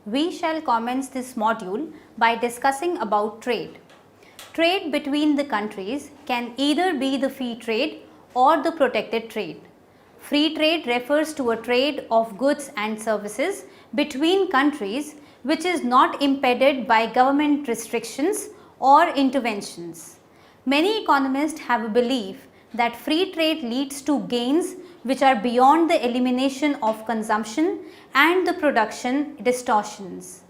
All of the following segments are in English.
we shall commence this module by discussing about trade. Trade between the countries can either be the free trade or the protected trade. Free trade refers to a trade of goods and services between countries which is not impeded by government restrictions or interventions. Many economists have a belief that free trade leads to gains which are beyond the elimination of consumption and the production distortions.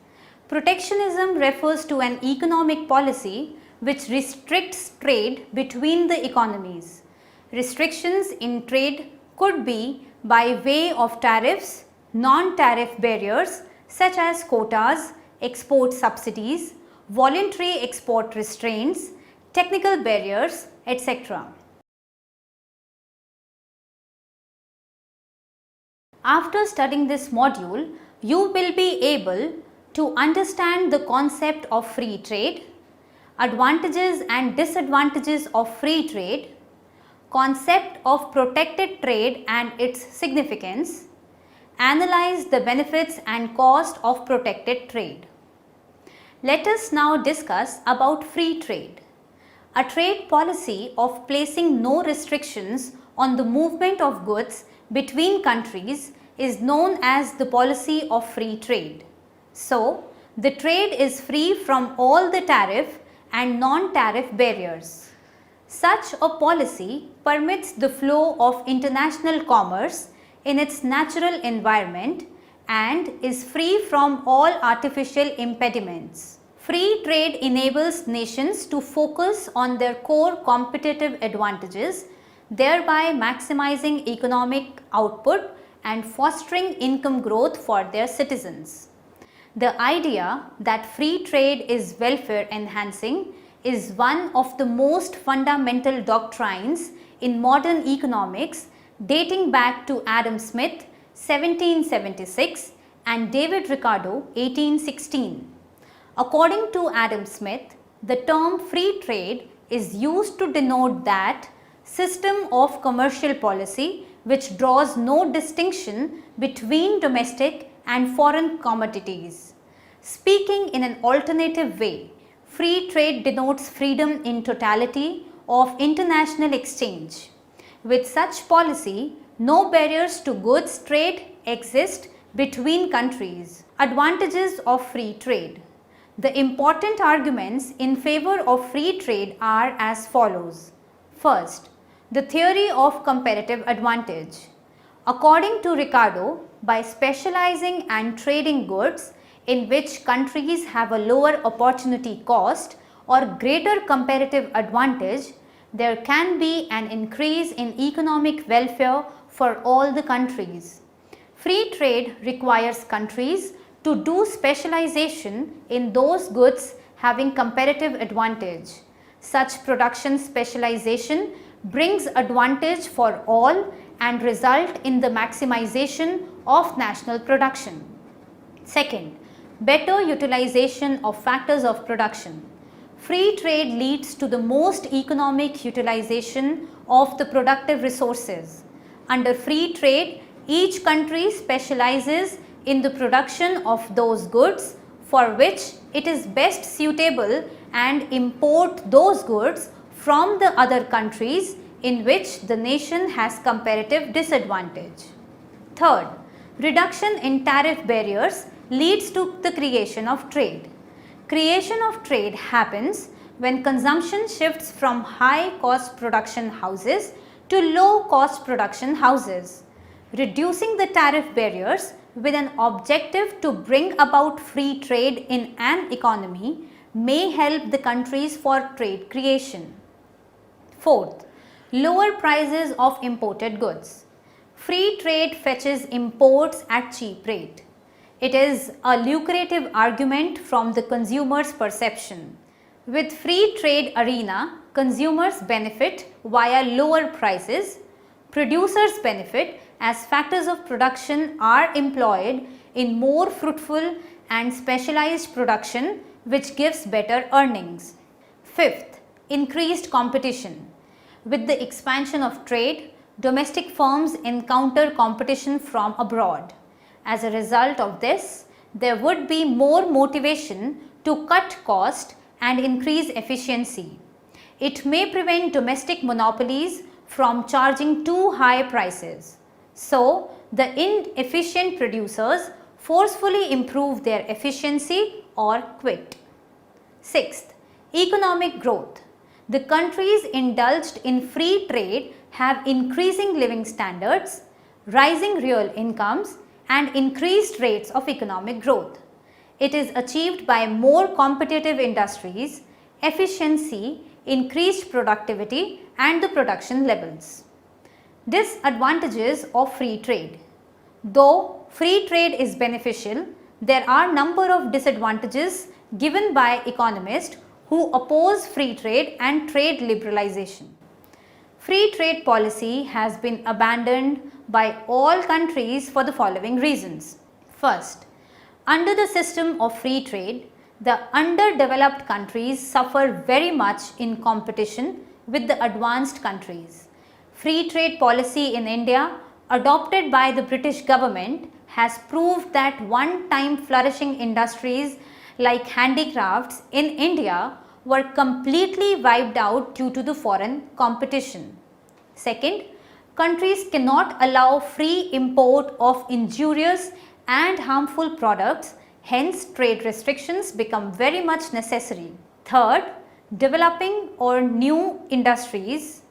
Protectionism refers to an economic policy which restricts trade between the economies. Restrictions in trade could be by way of tariffs, non-tariff barriers such as quotas, export subsidies, voluntary export restraints, technical barriers, etc. After studying this module, you will be able to understand the concept of free trade, advantages and disadvantages of free trade, concept of protected trade and its significance, analyze the benefits and cost of protected trade. Let us now discuss about free trade. A trade policy of placing no restrictions on the movement of goods between countries is known as the policy of free trade. So, the trade is free from all the tariff and non-tariff barriers. Such a policy permits the flow of international commerce in its natural environment and is free from all artificial impediments. Free trade enables nations to focus on their core competitive advantages, thereby maximizing economic output and fostering income growth for their citizens. The idea that free trade is welfare enhancing is one of the most fundamental doctrines in modern economics, dating back to Adam Smith 1776 and David Ricardo 1816. According to Adam Smith, the term free trade is used to denote that system of commercial policy which draws no distinction between domestic and foreign commodities. Speaking in an alternative way, free trade denotes freedom in totality of international exchange. With such policy, no barriers to goods trade exist between countries. Advantages of free trade. The important arguments in favor of free trade are as follows. First, the theory of comparative advantage. According to Ricardo, by specializing and trading goods in which countries have a lower opportunity cost or greater comparative advantage, there can be an increase in economic welfare for all the countries. Free trade requires countries to do specialization in those goods having comparative advantage. Such production specialization brings advantage for all and result in the maximization of national production. Second, better utilization of factors of production. Free trade leads to the most economic utilization of the productive resources. Under free trade, each country specializes in the production of those goods for which it is best suitable and import those goods from the other countries in which the nation has comparative disadvantage. Third, reduction in tariff barriers leads to the creation of trade. Creation of trade happens when consumption shifts from high cost production houses to low cost production houses. Reducing the tariff barriers with an objective to bring about free trade in an economy may help the countries for trade creation. Fourth, lower prices of imported goods. Free trade fetches imports at cheap rate. It is a lucrative argument from the consumer's perception. With free trade arena, consumers benefit via lower prices, producers benefit as factors of production are employed in more fruitful and specialized production which gives better earnings. Fifth, increased competition. With the expansion of trade, domestic firms encounter competition from abroad. As a result of this, there would be more motivation to cut cost and increase efficiency. It may prevent domestic monopolies from charging too high prices. So, the inefficient producers forcefully improve their efficiency or quit. Sixth, economic growth. The countries indulged in free trade have increasing living standards, rising real incomes, and increased rates of economic growth. It is achieved by more competitive industries, efficiency, increased productivity, and the production levels. Disadvantages of free trade. Though free trade is beneficial, there are a number of disadvantages given by economists who oppose free trade and trade liberalization. Free trade policy has been abandoned by all countries for the following reasons. First, under the system of free trade, the underdeveloped countries suffer very much in competition with the advanced countries. Free trade policy in India, adopted by the British government, has proved that one-time flourishing industries like handicrafts in India were completely wiped out due to the foreign competition. Second, countries cannot allow free import of injurious and harmful products, hence trade restrictions become very much necessary. Third, developing or new industries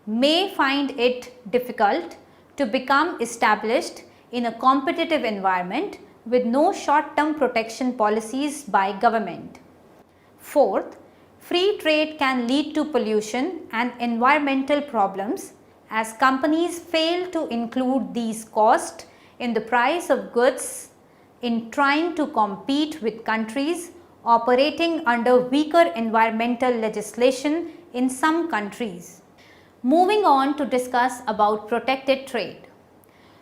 may find it difficult to become established in a competitive environment with no short-term protection policies by government. Fourth, free trade can lead to pollution and environmental problems as companies fail to include these costs in the price of goods in trying to compete with countries operating under weaker environmental legislation in some countries. Moving on to discuss about protected trade.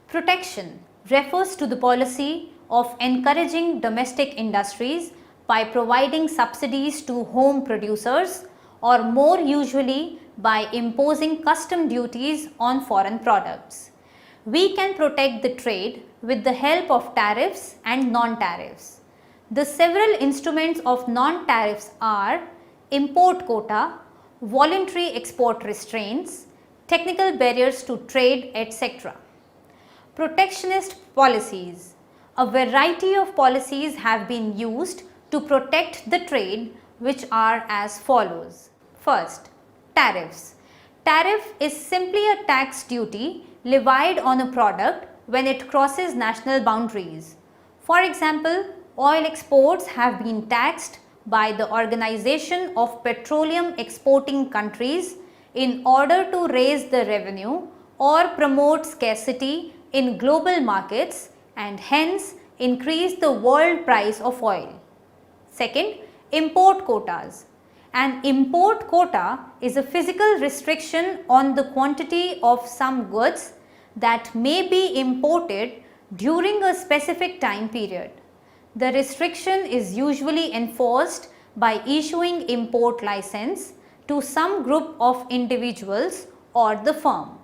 Protection refers to the policy of encouraging domestic industries by providing subsidies to home producers or more usually by imposing custom duties on foreign products. We can protect the trade with the help of tariffs and non-tariffs. The several instruments of non-tariffs are import quota, voluntary export restraints, technical barriers to trade, etc. Protectionist policies. A variety of policies have been used to protect the trade, which are as follows. First, tariffs. Tariff is simply a tax duty levied on a product when it crosses national boundaries. For example, oil exports have been taxed by the Organization of Petroleum Exporting Countries in order to raise the revenue or promote scarcity in global markets and hence increase the world price of oil. Second, import quotas. An import quota is a physical restriction on the quantity of some goods that may be imported during a specific time period. The restriction is usually enforced by issuing import license to some group of individuals or the firm.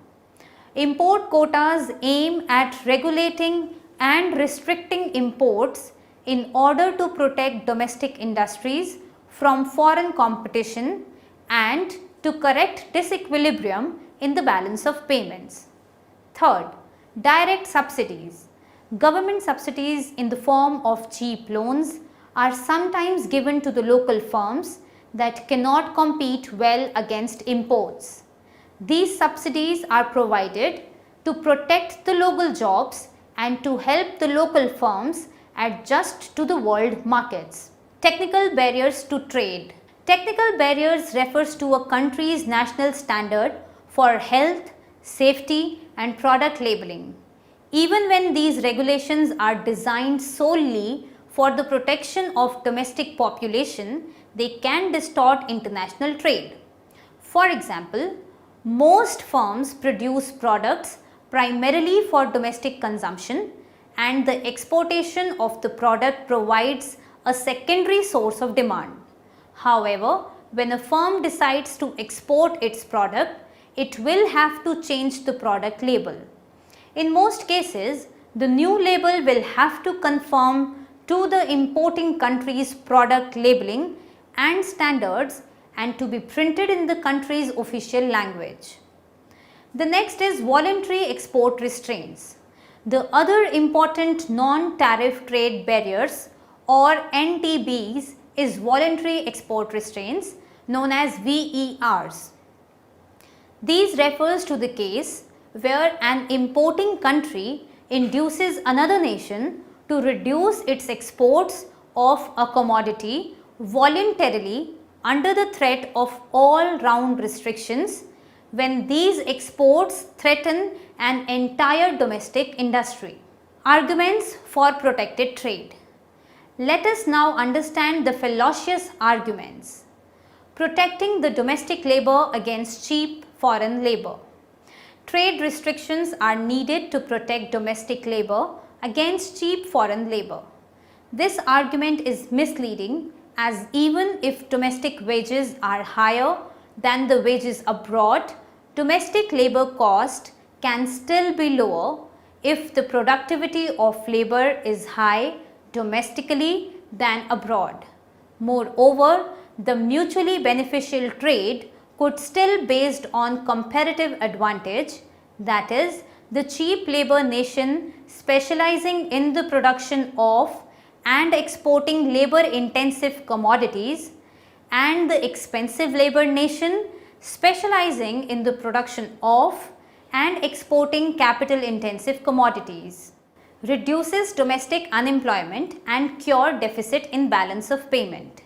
Import quotas aim at regulating and restricting imports in order to protect domestic industries from foreign competition and to correct disequilibrium in the balance of payments. Third, direct subsidies. Government subsidies in the form of cheap loans are sometimes given to the local firms that cannot compete well against imports. These subsidies are provided to protect the local jobs and to help the local firms adjust to the world markets. Technical barriers to trade. Technical barriers refers to a country's national standard for health, safety and product labeling. Even when these regulations are designed solely for the protection of domestic population, they can distort international trade. For example, most firms produce products primarily for domestic consumption and the exportation of the product provides a secondary source of demand. However, when a firm decides to export its product, it will have to change the product label. In most cases, the new label will have to conform to the importing country's product labeling and standards and to be printed in the country's official language. The next is voluntary export restraints. The other important non-tariff trade barriers or NTBs is voluntary export restraints known as VERs. These refers to the case where an importing country induces another nation to reduce its exports of a commodity voluntarily under the threat of all-round restrictions when these exports threaten an entire domestic industry. Arguments for protected trade. Let us now understand the fallacious arguments. Protecting the domestic labor against cheap foreign labor. Trade restrictions are needed to protect domestic labor against cheap foreign labor. This argument is misleading, as even if domestic wages are higher than the wages abroad, domestic labor cost can still be lower if the productivity of labor is high domestically than abroad. Moreover, the mutually beneficial trade could still based on comparative advantage, that is, the cheap labor nation specializing in the production of and exporting labor intensive commodities and the expensive labor nation specializing in the production of and exporting capital intensive commodities. Reduces domestic unemployment and cure deficit in balance of payment.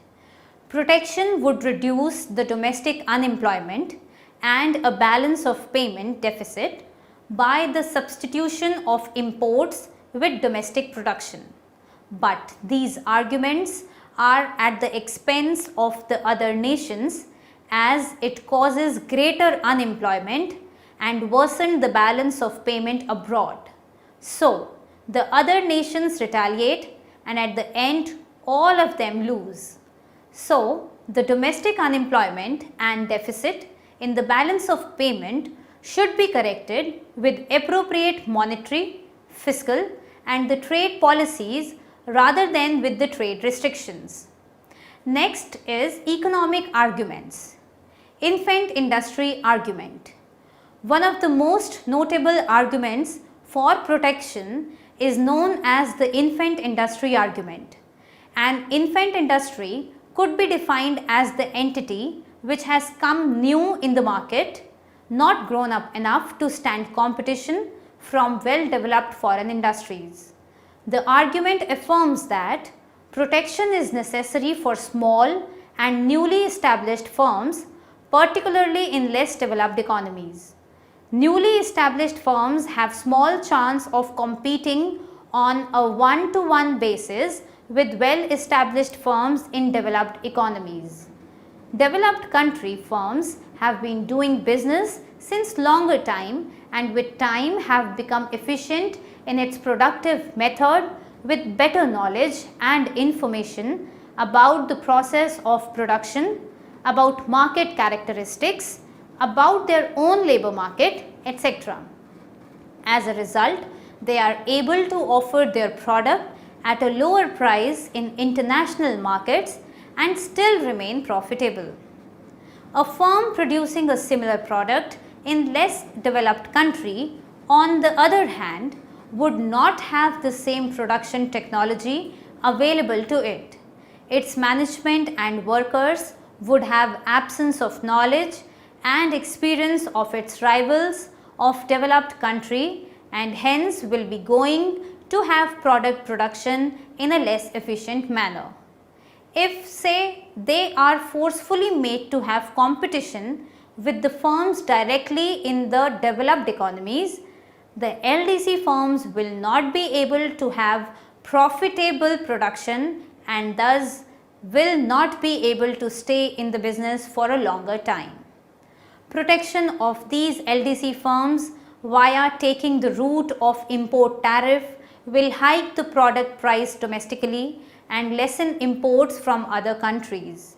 Protection would reduce the domestic unemployment and a balance of payment deficit by the substitution of imports with domestic production. But these arguments are at the expense of the other nations, as it causes greater unemployment and worsen the balance of payment abroad. So, the other nations retaliate and at the end all of them lose. So, the domestic unemployment and deficit in the balance of payment should be corrected with appropriate monetary, fiscal and the trade policies rather than with the trade restrictions. Next is economic arguments. Infant industry argument. One of the most notable arguments for protection is known as the infant industry argument. An infant industry could be defined as the entity which has come new in the market, not grown up enough to stand competition from well-developed foreign industries. The argument affirms that protection is necessary for small and newly established firms, particularly in less developed economies. Newly established firms have small chance of competing on a one-to-one basis with well-established firms in developed economies. Developed country firms have been doing business since longer time and with time have become efficient in its productive method with better knowledge and information about the process of production, about market characteristics, about their own labor market, etc. As a result, they are able to offer their product at a lower price in international markets and still remain profitable. A firm producing a similar product in less developed country, on the other hand, would not have the same production technology available to it. Its management and workers would have absence of knowledge and experience of its rivals of developed country and hence will be going to have product production in a less efficient manner. If say they are forcefully made to have competition with the firms directly in the developed economies, the LDC firms will not be able to have profitable production and thus will not be able to stay in the business for a longer time. Protection of these LDC firms via taking the route of import tariff will hike the product price domestically and lessen imports from other countries.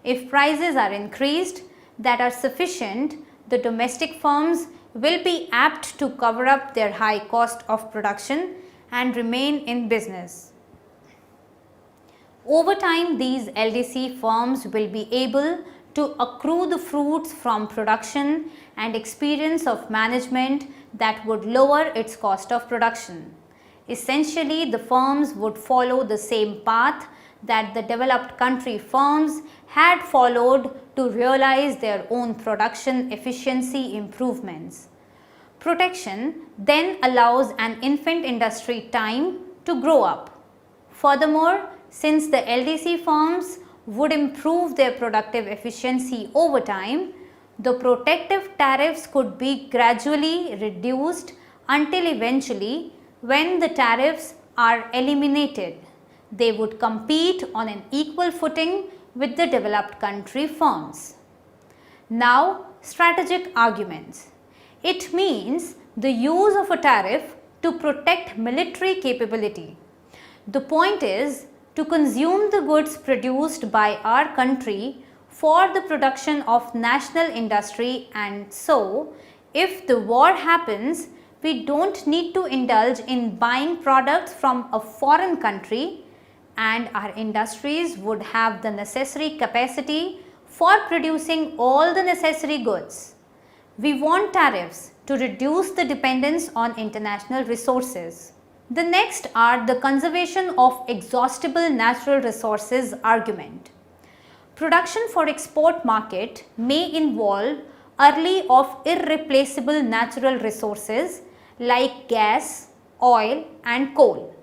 If prices are increased that are sufficient, the domestic firms will be apt to cover up their high cost of production and remain in business. Over time, these LDC firms will be able to accrue the fruits from production and experience of management that would lower its cost of production. Essentially, the firms would follow the same path that the developed country firms had followed to realize their own production efficiency improvements. Protection then allows an infant industry time to grow up. Furthermore, since the LDC firms would improve their productive efficiency over time, the protective tariffs could be gradually reduced until eventually, when the tariffs are eliminated, they would compete on an equal footing with the developed country firms. Now, strategic arguments. It means the use of a tariff to protect military capability. The point is to consume the goods produced by our country for the production of national industry, and so if the war happens, we don't need to indulge in buying products from a foreign country, and our industries would have the necessary capacity for producing all the necessary goods. We want tariffs to reduce the dependence on international resources. The next are the conservation of exhaustible natural resources argument. Production for export market may involve early of irreplaceable natural resources like gas, oil and coal.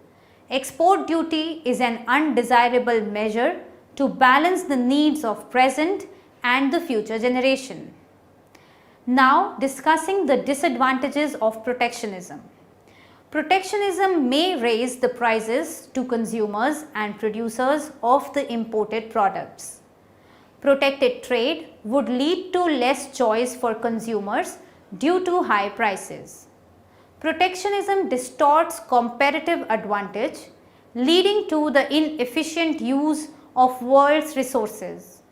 Export duty is an undesirable measure to balance the needs of present and the future generation. Now, discussing the disadvantages of protectionism. Protectionism may raise the prices to consumers and producers of the imported products. Protected trade would lead to less choice for consumers due to high prices. Protectionism distorts comparative advantage, leading to the inefficient use of world's resources.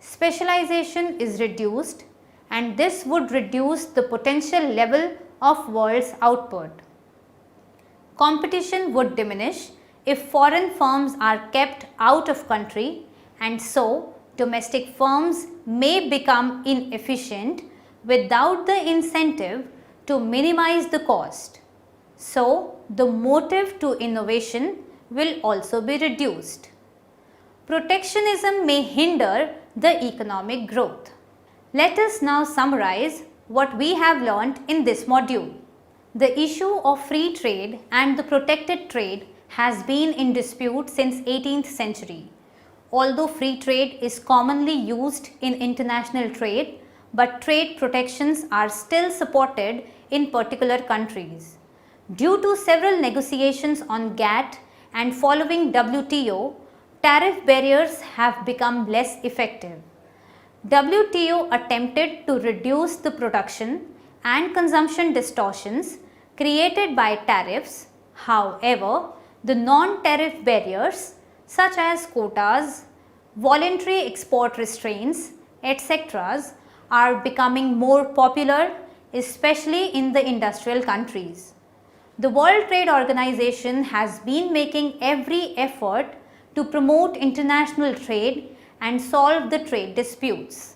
Specialization is reduced, and this would reduce the potential level of world's output. Competition would diminish if foreign firms are kept out of country, and so domestic firms may become inefficient without the incentive to minimize the cost. So, the motive to innovation will also be reduced. Protectionism may hinder the economic growth. Let us now summarize what we have learnt in this module. The issue of free trade and the protected trade has been in dispute since 18th century. Although free trade is commonly used in international trade, but trade protections are still supported in particular countries. Due to several negotiations on GATT and following WTO, tariff barriers have become less effective. WTO attempted to reduce the production and consumption distortions created by tariffs. However, the non-tariff barriers such as quotas, voluntary export restraints, etc. are becoming more popular, especially in the industrial countries. The World Trade Organization has been making every effort to promote international trade and solve the trade disputes.